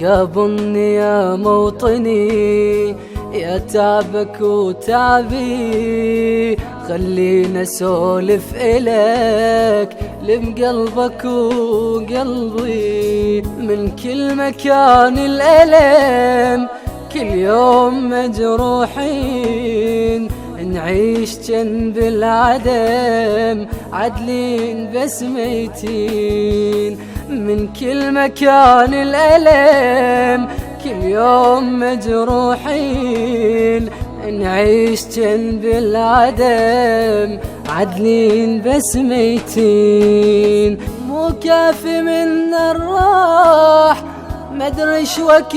قابلني يا موطني، يا تعبك وتعبي، خلينا اسولف إلك لم قلبك وقلبي. من كل مكان الألم كل يوم مجروحين، نعيش جنب العدم عدلين بس ميتين. من كل مكان الألم كل يوم مجروحين، نعيش جنب العدم عدلين بس ميتين. مو كافي منا الراح، مدري شوقت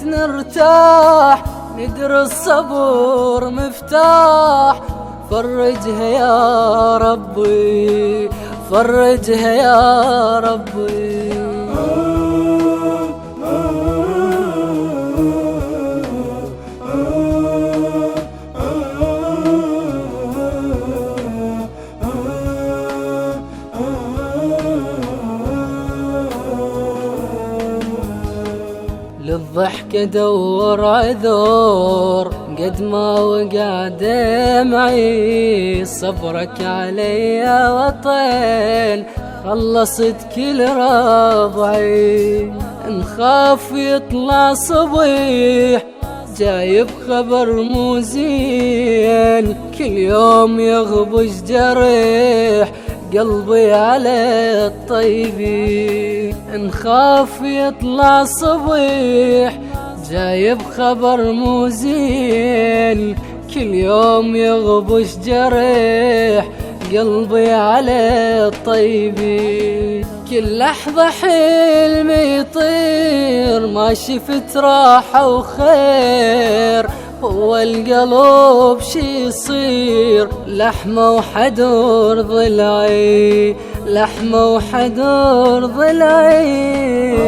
نرتاح، ندري الصبر مفتاح. فرجها يا ربي، فرجها يا ربي. للضحك ادور عذور قد ما وقع دمعي، صبرك علي يا وطن خلصت كل رضعي. نخاف يطلع صبيح جايب خبر مو زين، كل يوم يغبش جريح قلبي على الطيبين. نخاف يطلع صبيح جايب خبر مو زين، كل يوم يغبش جريح قلبي على الطيبين. كل لحظة حلم يطير ما شفت راحة وخير، هو القلب شي يصير لحمة وحدور ضلعي، لحمة وحدور ضلعي.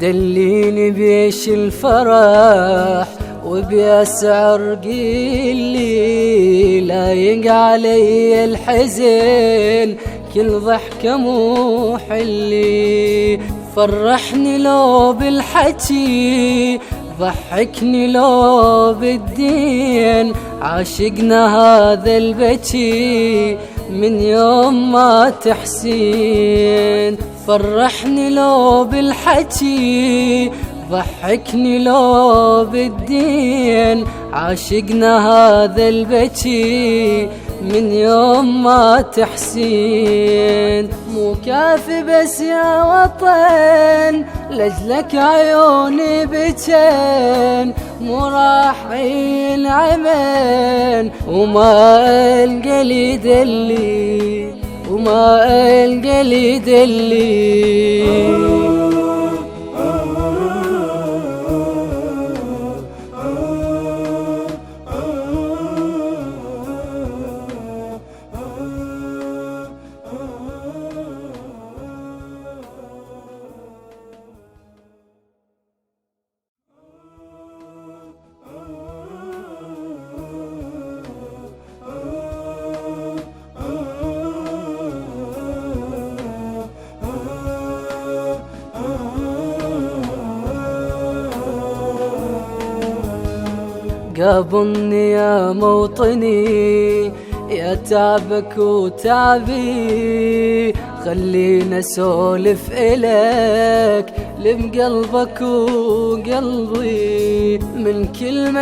دليني بيش الفرح وبيسعر قيلي، لا يقع علي الحزن كل ضحكة مو حلي. فرحني لو بالحكي، ضحكني لو بالدين، عاشقنا هذا البكي من يوم ما تحسين. فرحني لو بالحكي، ضحكني لو بالدين، عاشقنا هذا البكي من يوم ما تحسين. مو كافي بس يا وطن لجلك عيوني بجن، مو راح العمن وما القى لي دلي، وما القى لي دلي. قابلني يا موطني، يا تعبك وتعبي، خلينا اسولف إلك لم قلبك وقلبي. من كل